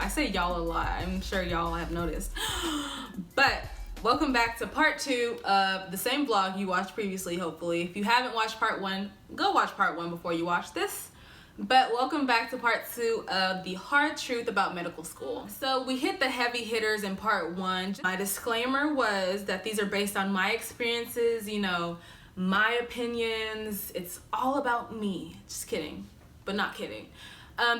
I say y'all a lot. I'm sure y'all have noticed. But welcome back to part 2 of the same vlog you watched previously, hopefully. If you haven't watched part 1, go watch part 1 before you watch this. But welcome back to part 2 of the hard truth about medical school. So we hit the heavy hitters in part 1. My disclaimer was that these are based on my experiences, you know, my opinions. It's all about me. Just kidding, but not kidding.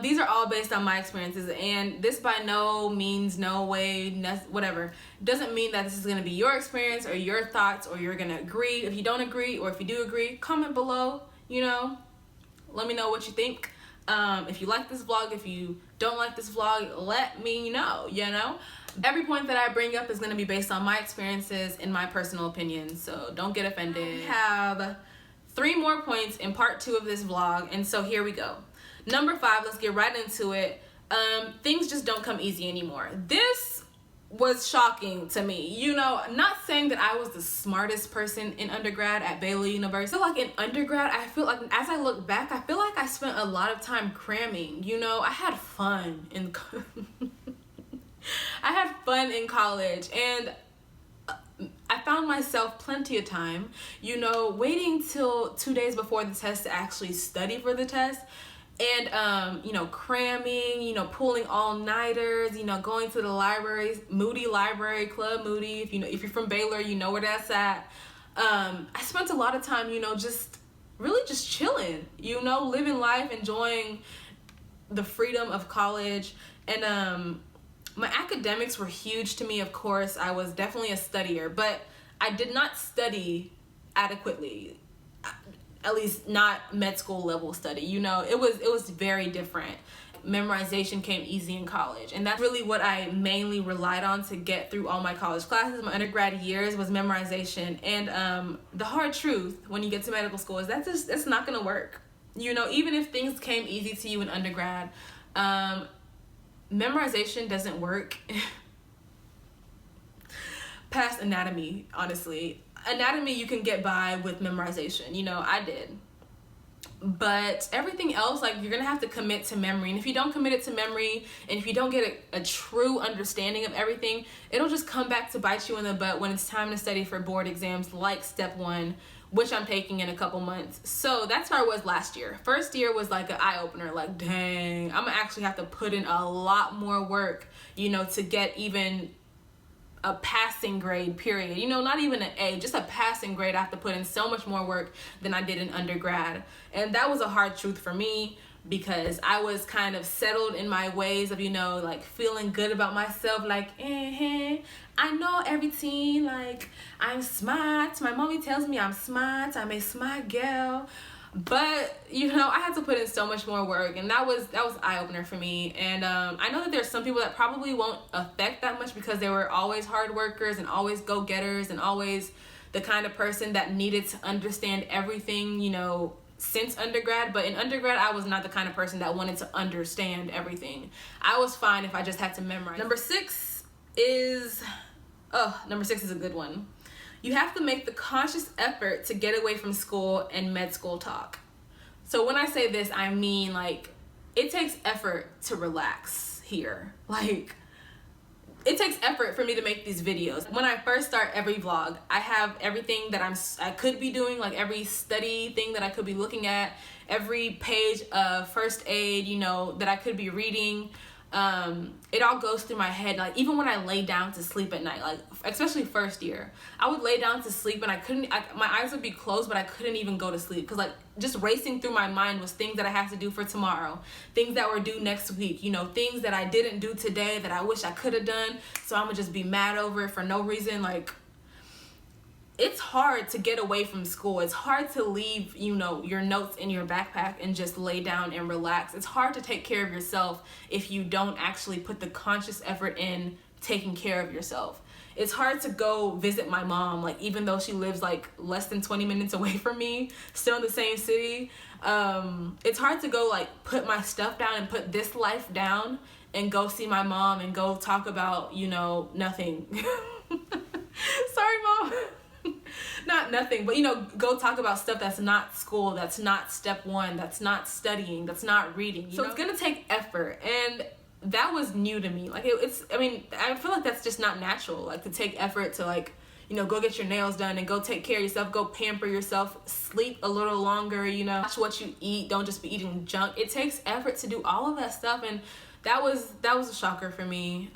These are all based on my experiences, and this by no means, no way, whatever, doesn't mean that this is going to be your experience or your thoughts or you're going to agree. If you don't agree, or if you do agree, comment below, you know, let me know what you think. If you like this vlog, if you don't like this vlog, let me know, you know. Every point that I bring up is going to be based on my experiences and my personal opinions, so don't get offended. We have 3 more points in part 2 of this vlog, and so here we go. Number 5, let's get right into it. Things just don't come easy anymore. This was shocking to me. You know, not saying that I was the smartest person in undergrad at Baylor University. I feel like in undergrad, I feel like as I look back, I feel like I spent a lot of time cramming. You know, I had fun in I had fun in college, and I found myself plenty of time, you know, waiting till 2 days before the test to actually study for the test. And, you know, cramming, you know, pulling all-nighters, you know, going to the libraries, Moody Library Club, Moody, if you're from Baylor, you know where that's at. I spent a lot of time, you know, really just chilling, you know, living life, enjoying the freedom of college. And my academics were huge to me, of course. I was definitely a studier, but I did not study adequately. At least not med school level study, you know. It was very different. Memorization came easy in college, and that's really what I mainly relied on to get through all my college classes. My undergrad years was memorization, and the hard truth when you get to medical school is that's not gonna work. You know, even if things came easy to you in undergrad, memorization doesn't work past anatomy, honestly. Anatomy you can get by with memorization, you know, I did. But everything else, like, you're gonna have to commit to memory. And if you don't commit it to memory, and if you don't get a true understanding of everything, it'll just come back to bite you in the butt when it's time to study for board exams like step 1, which I'm taking in a couple months. So that's where I was last year. First year was like an eye-opener, like, dang, I'm gonna actually have to put in a lot more work, you know, to get even a passing grade, period. You know, not even an A, just a passing grade. I have to put in so much more work than I did in undergrad. And that was a hard truth for me, because I was kind of settled in my ways of, you know, like feeling good about myself, like, I know everything, like, I'm smart. My mommy tells me I'm smart. I'm a smart girl. But, you know, I had to put in so much more work, and that was eye-opener for me. And I know that there's some people that probably won't affect that much because they were always hard workers and always go-getters and always the kind of person that needed to understand everything, you know, since undergrad. But in undergrad, I was not the kind of person that wanted to understand everything. I was fine if I just had to memorize. Number 6 is a good one. You have to make the conscious effort to get away from school and med school talk. So when I say this, I mean, like, it takes effort to relax here. Like, it takes effort for me to make these videos. When I first start every vlog, I have everything that I could be doing, like every study thing that I could be looking at, every page of first aid, you know, that I could be reading. It all goes through my head. Like, even when I lay down to sleep at night, like, especially first year, I would lay down to sleep and my eyes would be closed, but I couldn't even go to sleep, because, like, just racing through my mind was things that I have to do for tomorrow, things that were due next week, you know, things that I didn't do today that I wish I could have done, so I'm gonna just be mad over it for no reason. Like, it's hard to get away from school. It's hard to leave, you know, your notes in your backpack and just lay down and relax. It's hard to take care of yourself if you don't actually put the conscious effort in taking care of yourself. It's hard to go visit my mom, like, even though she lives like less than 20 minutes away from me, still in the same city. It's hard to go, like, put my stuff down and put this life down and go see my mom and go talk about, you know, nothing. Sorry, Mom. Not nothing, but, you know, go talk about stuff that's not school, that's not step 1, that's not studying, that's not reading. So it's gonna take effort, and that was new to me. Like it's, I mean, I feel like that's just not natural, like to take effort to like, you know, go get your nails done and go take care of yourself, go pamper yourself, sleep a little longer, you know, watch what you eat, don't just be eating junk. It takes effort to do all of that stuff, and that was a shocker for me.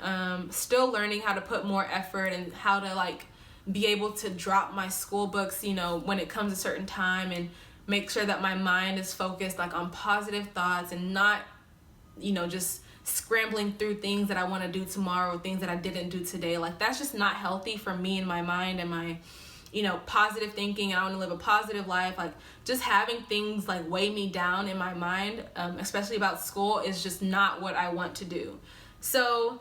Still learning how to put more effort and how to like be able to drop my school books, you know, when it comes a certain time, and make sure that my mind is focused like on positive thoughts and not, you know, just scrambling through things that I want to do tomorrow, things that I didn't do today. Like that's just not healthy for me and my mind and my, you know, positive thinking. I want to live a positive life. Like just having things like weigh me down in my mind, especially about school, is just not what I want to do. So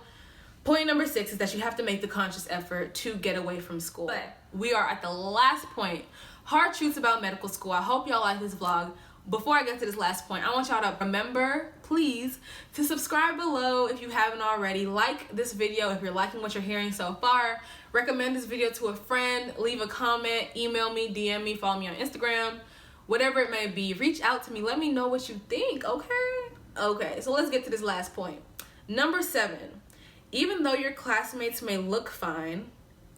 point number 6 is that you have to make the conscious effort to get away from school. But we are at the last point, hard truths about medical school. I hope y'all like this vlog. Before I get to this last point, I want y'all to remember, please, to subscribe below if you haven't already. Like this video if you're liking what you're hearing so far. Recommend this video to a friend. Leave a comment. Email me, DM me, follow me on Instagram. Whatever it may be. Reach out to me. Let me know what you think, okay? Okay, so let's get to this last point. Number 7. Even though your classmates may look fine.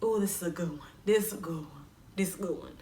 Oh, this is a good one. This is a good one. This good one.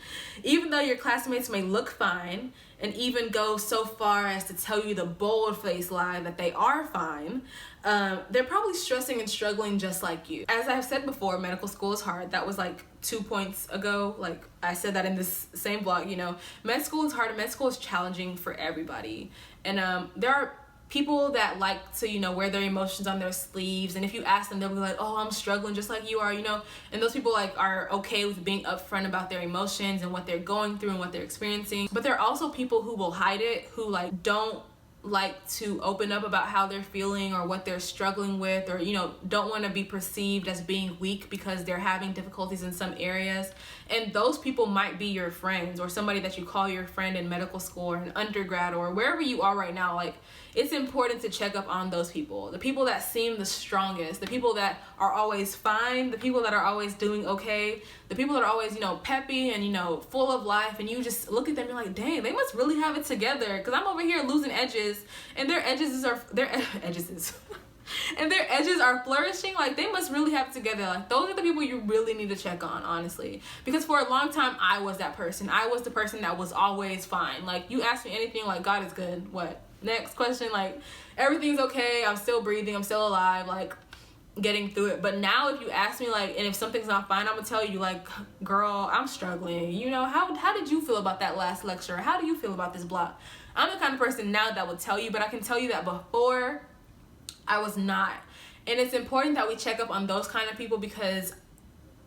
Even though your classmates may look fine and even go so far as to tell you the bold-faced lie that they are fine, they're probably stressing and struggling just like you. As I've said before, medical school is hard. That was like 2 points ago. Like I said that in this same vlog, you know. Med school is hard and med school is challenging for everybody. And there are people that like to, you know, wear their emotions on their sleeves, and if you ask them, they'll be like, oh, I'm struggling just like you are, you know. And those people like are okay with being upfront about their emotions and what they're going through and what they're experiencing. But there are also people who will hide it, who like don't like to open up about how they're feeling or what they're struggling with, or, you know, don't want to be perceived as being weak because they're having difficulties in some areas. And those people might be your friends or somebody that you call your friend in medical school or in undergrad or wherever you are right now. Like, it's important to check up on those people, the people that seem the strongest, the people that are always fine, the people that are always doing okay, the people that are always, you know, peppy and, you know, full of life, and you just look at them and you're like, dang, they must really have it together, because I'm over here losing edges and their edges are and their edges are flourishing. Like, they must really have it together. Like, those are the people you really need to check on, honestly, because for a long time I was that person. I was the person that was always fine. Like, you ask me anything, like, God is good, what? Next question, like, everything's okay, I'm still breathing, I'm still alive, like, getting through it. But now if you ask me, like, and if something's not fine, I'm gonna tell you, like, girl, I'm struggling, you know. How did you feel about that last lecture? How do you feel about this block? I'm the kind of person now that will tell you, but I can tell you that before I was not. And it's important that we check up on those kind of people, because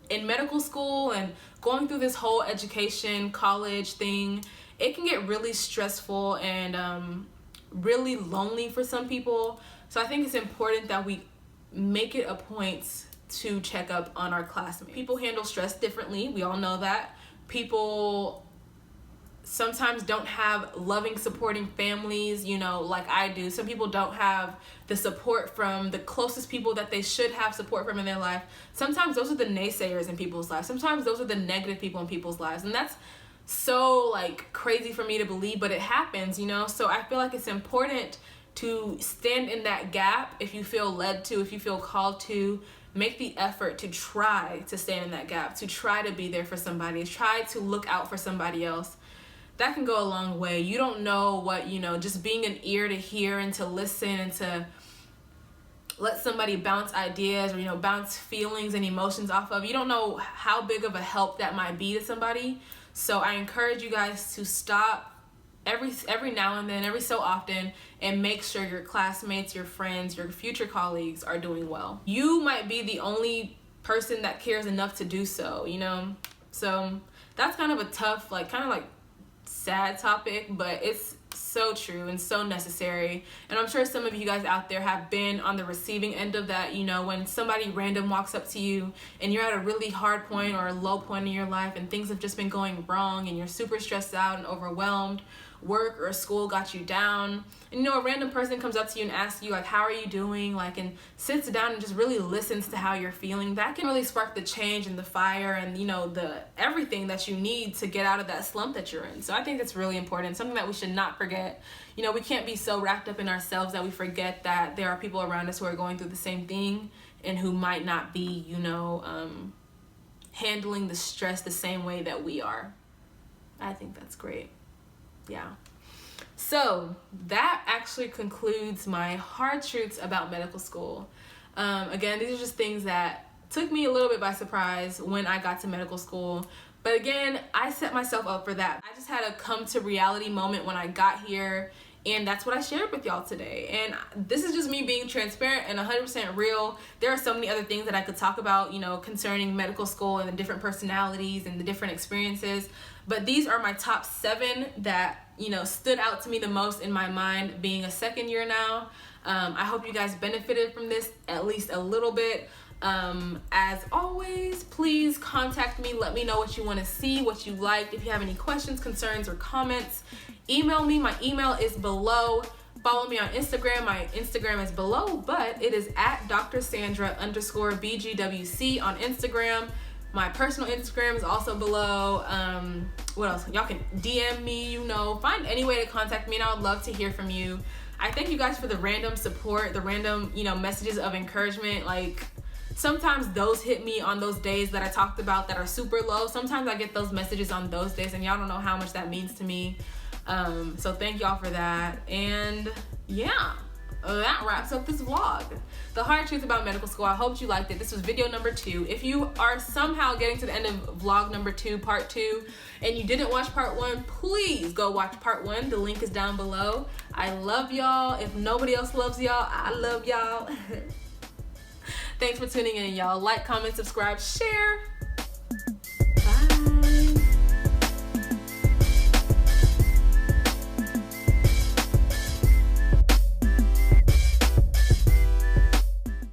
in medical school and going through this whole education college thing, it can get really stressful and really lonely for some people. So I think it's important that we make it a point to check up on our classmates. People handle stress differently. We all know that. People sometimes don't have loving, supporting families, you know, like I do. Some people don't have the support from the closest people that they should have support from in their life. Sometimes those are the naysayers in people's lives. Sometimes those are the negative people in people's lives. And that's so like crazy for me to believe, but it happens, you know. So I feel like it's important to stand in that gap. If you feel led to, if you feel called to, make the effort to try to stand in that gap, to try to be there for somebody, try to look out for somebody else. That can go a long way. You don't know what, you know, just being an ear to hear and to listen and to let somebody bounce ideas or, you know, bounce feelings and emotions off of. You don't know how big of a help that might be to somebody. So I encourage you guys to stop every now and then, every so often, and make sure your classmates, your friends, your future colleagues are doing well. You might be the only person that cares enough to do so, you know? So that's kind of a tough, like, kind of like sad topic, but it's so true and so necessary. And I'm sure some of you guys out there have been on the receiving end of that, you know, when somebody random walks up to you and you're at a really hard point or a low point in your life and things have just been going wrong and you're super stressed out and overwhelmed, work or school got you down, and you know, a random person comes up to you and asks you like, how are you doing, like, and sits down and just really listens to how you're feeling, that can really spark the change and the fire and, you know, the everything that you need to get out of that slump that you're in. So I think it's really important, something that we should not forget. You know, we can't be so wrapped up in ourselves that we forget that there are people around us who are going through the same thing and who might not be, you know, handling the stress the same way that we are. I think that's great. Yeah. So that actually concludes my hard truths about medical school. Again, these are just things that took me a little bit by surprise when I got to medical school. But again, I set myself up for that. I just had a come to reality moment when I got here, and that's what I shared with y'all today. And this is just me being transparent and 100% real. There are so many other things that I could talk about, you know, concerning medical school and the different personalities and the different experiences. But these are my top 7 that, you know, stood out to me the most in my mind being a second year now. I hope you guys benefited from this at least a little bit. As always, please contact me. Let me know what you want to see, what you liked. If you have any questions, concerns, or comments, email me. My email is below. Follow me on Instagram. My Instagram is below, but it is at DrSandra_BGWC on Instagram. My personal Instagram is also below. What else? Y'all can DM me, you know, find any way to contact me, and I would love to hear from you. I thank you guys for the random support, the random, you know, messages of encouragement. Like, sometimes those hit me on those days that I talked about that are super low. Sometimes I get those messages on those days, and y'all don't know how much that means to me. So thank y'all for that. And yeah, that wraps up this vlog. The hard truth about medical school. I hope you liked it. This was video number 2. If you are somehow getting to the end of vlog number 2, part 2, and you didn't watch part 1, please go watch part 1. The link is down below. I love y'all. If nobody else loves y'all, I love y'all. Thanks for tuning in, y'all. Like, comment, subscribe, share.